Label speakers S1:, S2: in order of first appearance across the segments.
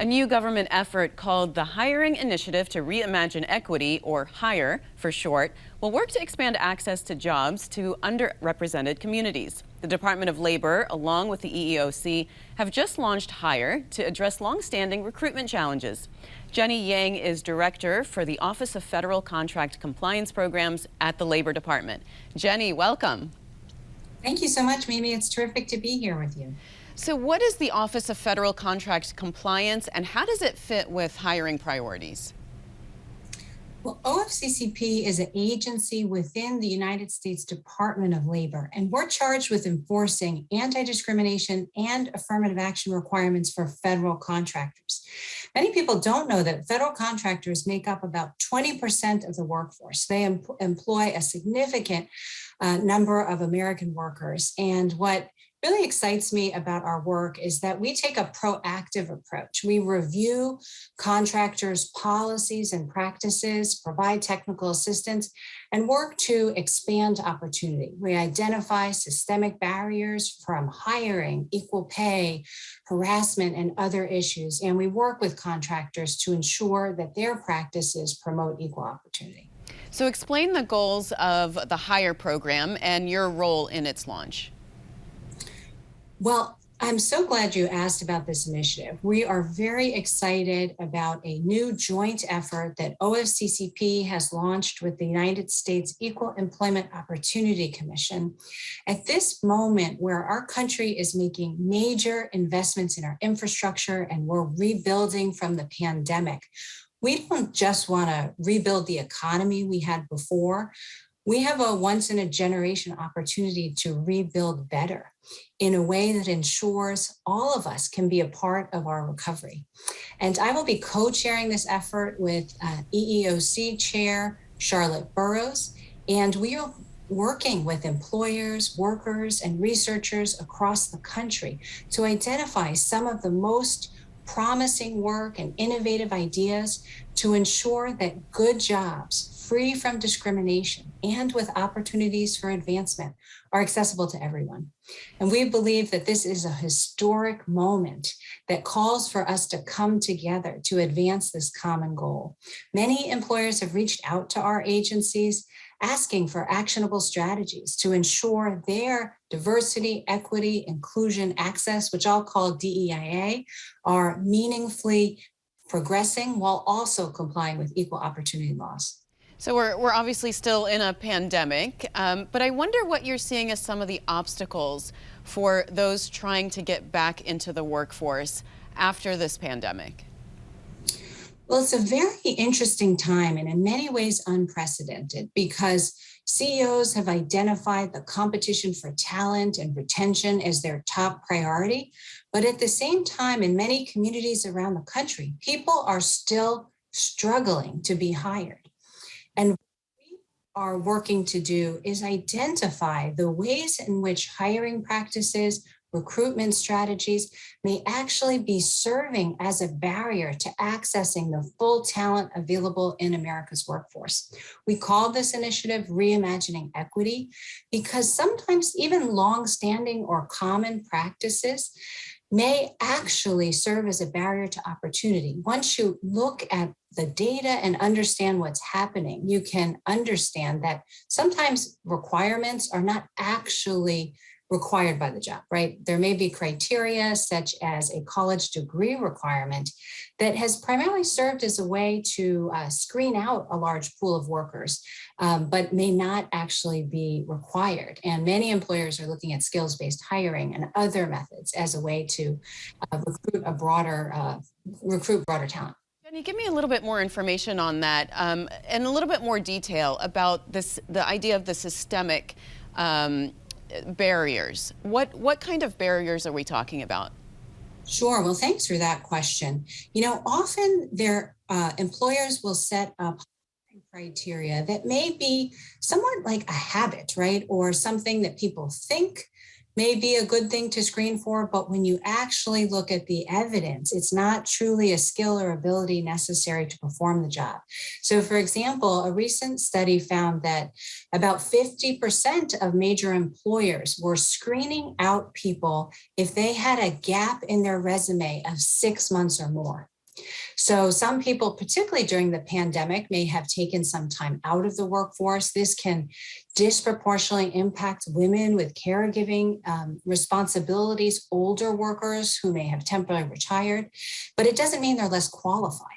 S1: A new government effort called the Hiring Initiative to Reimagine Equity, or HIRE for short, will work to expand access to jobs to underrepresented communities. The Department of Labor, along with the EEOC, have just launched HIRE to address longstanding recruitment challenges. Jenny Yang is director for the Office of Federal Contract Compliance Programs at the Labor Department. Jenny, welcome.
S2: Thank you so much, Mimi. It's terrific to be here with you.
S1: So what is the Office of Federal Contract Compliance, and how does it fit with hiring priorities?
S2: Well, OFCCP is an agency within the United States Department of Labor, and we're charged with enforcing anti-discrimination and affirmative action requirements for federal contractors. Many people don't know that federal contractors make up about 20% of the workforce. They employ a significant number of American workers, and what really excites me about our work is that we take a proactive approach. We review contractors' policies and practices, provide technical assistance, and work to expand opportunity. We identify systemic barriers from hiring, equal pay, harassment, and other issues, and we work with contractors to ensure that their practices promote equal opportunity.
S1: So explain the goals of the HIRE program and your role in its launch.
S2: Well, I'm so glad you asked about this initiative. We are very excited about a new joint effort that OFCCP has launched with the United States Equal Employment Opportunity Commission. At this moment where our country is making major investments in our infrastructure and we're rebuilding from the pandemic, we don't just want to rebuild the economy we had before. We have a once-in-a-generation opportunity to rebuild better in a way that ensures all of us can be a part of our recovery. And I will be co-chairing this effort with EEOC Chair Charlotte Burrows, and we are working with employers, workers, and researchers across the country to identify some of the most promising work and innovative ideas to ensure that good jobs, free from discrimination and with opportunities for advancement, are accessible to everyone. And we believe that this is a historic moment that calls for us to come together to advance this common goal. Many employers have reached out to our agencies asking for actionable strategies to ensure their diversity, equity, inclusion, access, which I'll call DEIA, are meaningfully progressing while also complying with equal opportunity laws.
S1: So we're obviously still in a pandemic, but I wonder what you're seeing as some of the obstacles for those trying to get back into the workforce after this pandemic.
S2: Well, it's a very interesting time and in many ways unprecedented because CEOs have identified the competition for talent and retention as their top priority. But at the same time, in many communities around the country, people are still struggling to be hired. And what we are working to do is identify the ways in which hiring practices, recruitment strategies may actually be serving as a barrier to accessing the full talent available in America's workforce. We call this initiative Reimagining Equity because sometimes even long-standing or common practices may actually serve as a barrier to opportunity. Once you look at the data and understand what's happening, you can understand that sometimes requirements are not actually required by the job, right? There may be criteria such as a college degree requirement that has primarily served as a way to screen out a large pool of workers, but may not actually be required. And many employers are looking at skills-based hiring and other methods as a way to recruit broader talent.
S1: Can you give me a little bit more information on that and a little bit more detail about the idea of the systemic barriers? What kind of barriers are we talking about?
S2: Sure. Well, thanks for that question. You know, often their employers will set up criteria that may be somewhat like a habit, right? Or something that people think may be a good thing to screen for, but when you actually look at the evidence, it's not truly a skill or ability necessary to perform the job. So for example, a recent study found that about 50% of major employers were screening out people if they had a gap in their resume of 6 months or more. So some people, particularly during the pandemic, may have taken some time out of the workforce. This can disproportionately impact women with caregiving responsibilities, older workers who may have temporarily retired, but it doesn't mean they're less qualified.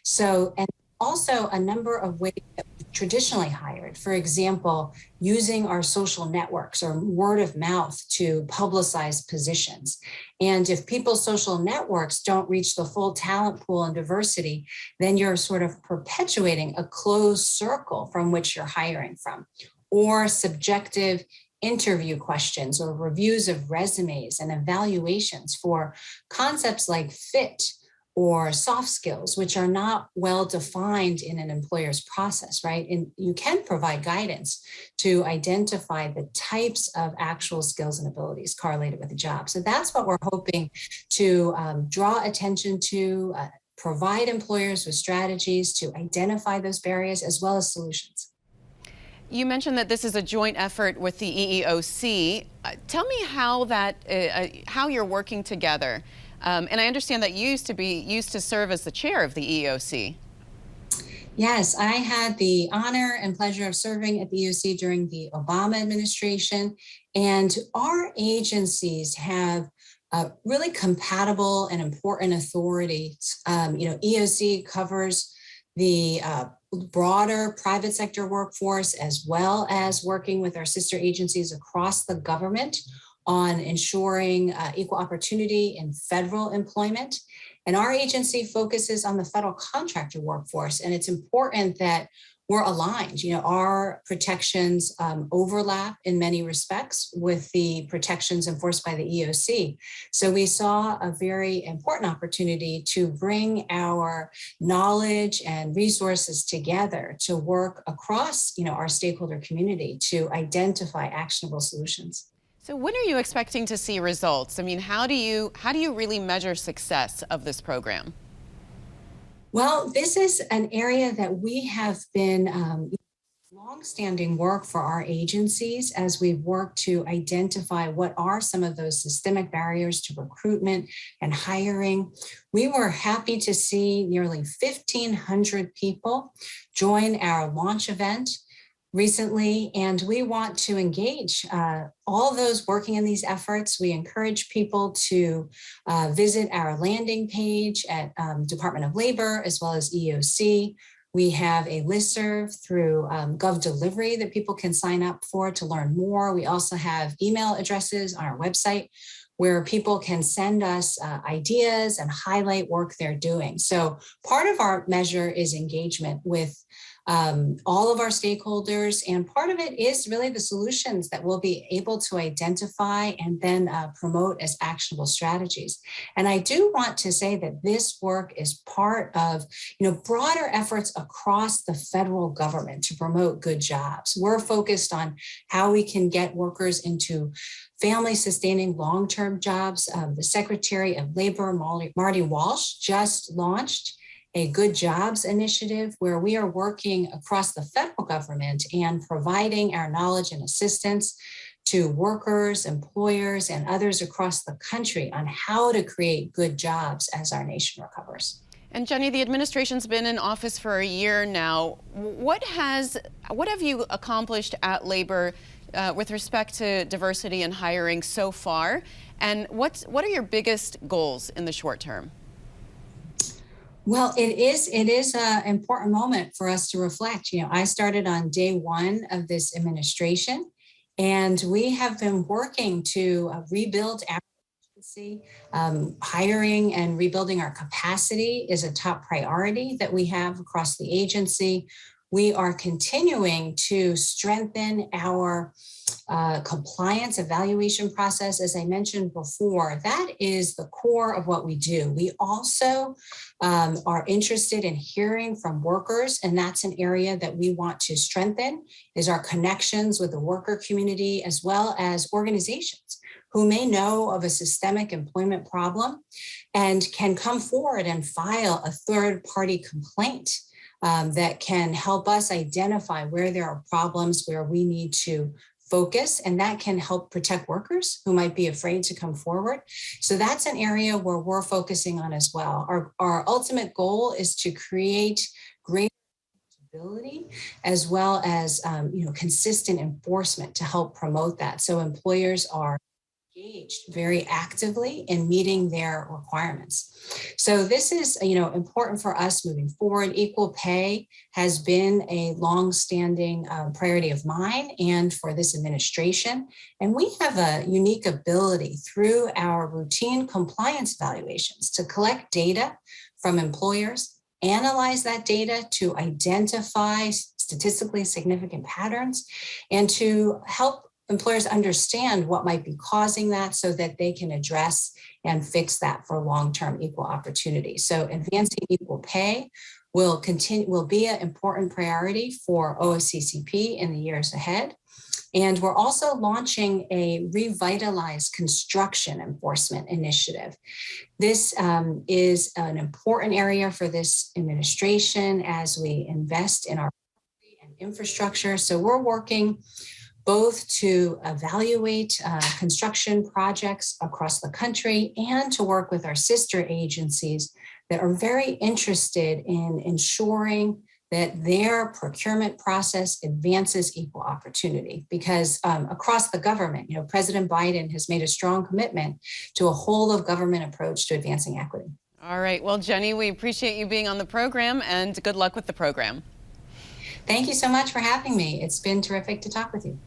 S2: So, and also a number of ways that we traditionally hired, for example, using our social networks or word of mouth to publicize positions. And if people's social networks don't reach the full talent pool and diversity, then you're sort of perpetuating a closed circle from which you're hiring from. Or subjective interview questions or reviews of resumes and evaluations for concepts like fit or soft skills, which are not well defined in an employer's process, right? And you can provide guidance to identify the types of actual skills and abilities correlated with the job. So that's what we're hoping to draw attention to, provide employers with strategies to identify those barriers as well as solutions.
S1: You mentioned that this is a joint effort with the EEOC. Tell me how you're working together. And I understand that you used to serve as the chair of the EEOC.
S2: Yes, I had the honor and pleasure of serving at the EEOC during the Obama administration, and our agencies have really compatible and important authorities. EEOC covers the broader private sector workforce, as well as working with our sister agencies across the government on ensuring equal opportunity in federal employment. And our agency focuses on the federal contractor workforce. And it's important that we're aligned. Our protections overlap in many respects with the protections enforced by the EEOC. So we saw a very important opportunity to bring our knowledge and resources together to work across, our stakeholder community to identify actionable solutions.
S1: So when are you expecting to see results? I mean, how do you really measure success of this program?
S2: Well, this is an area that we have been longstanding work for our agencies as we've worked to identify what are some of those systemic barriers to recruitment and hiring. We were happy to see nearly 1,500 people join our launch event recently, and we want to engage all those working in these efforts. We encourage people to visit our landing page at Department of Labor as well as EEOC. We have a listserv through GovDelivery that people can sign up for to learn more. We also have email addresses on our website where people can send us ideas and highlight work they're doing. So part of our measure is engagement with all of our stakeholders, and part of it is really the solutions that we'll be able to identify and then promote as actionable strategies. And I do want to say that this work is part of broader efforts across the federal government to promote good jobs. We're focused on how we can get workers into family-sustaining long-term jobs. The Secretary of Labor, Marty Walsh, just launched a Good Jobs initiative where we are working across the federal government and providing our knowledge and assistance to workers, employers, and others across the country on how to create good jobs as our nation recovers.
S1: And Jenny, the administration's been in office for a year now. What have you accomplished at Labor with respect to diversity and hiring so far? And what are your biggest goals in the short term?
S2: Well, it is an important moment for us to reflect. I started on day one of this administration, and we have been working to rebuild our agency. Hiring and rebuilding our capacity is a top priority that we have across the agency. We are continuing to strengthen our compliance evaluation process. As I mentioned before, that is the core of what we do. We also are interested in hearing from workers, and that's an area that we want to strengthen, is our connections with the worker community as well as organizations who may know of a systemic employment problem and can come forward and file a third-party complaint that can help us identify where there are problems, where we need to focus, and that can help protect workers who might be afraid to come forward. So that's an area where we're focusing on as well. Our ultimate goal is to create greater accountability as well as consistent enforcement to help promote that. So employers are engaged very actively in meeting their requirements. So this is, important for us moving forward. Equal pay has been a long-standing priority of mine and for this administration. And we have a unique ability through our routine compliance evaluations to collect data from employers, analyze that data to identify statistically significant patterns, and to help employers understand what might be causing that so that they can address and fix that for long-term equal opportunity. So advancing equal pay will be an important priority for OFCCP in the years ahead. And we're also launching a revitalized construction enforcement initiative. This is an important area for this administration as we invest in our infrastructure. So we're working both to evaluate construction projects across the country and to work with our sister agencies that are very interested in ensuring that their procurement process advances equal opportunity. Because across the government, President Biden has made a strong commitment to a whole of government approach to advancing equity.
S1: All right. Well, Jenny, we appreciate you being on the program, and good luck with the program.
S2: Thank you so much for having me. It's been terrific to talk with you.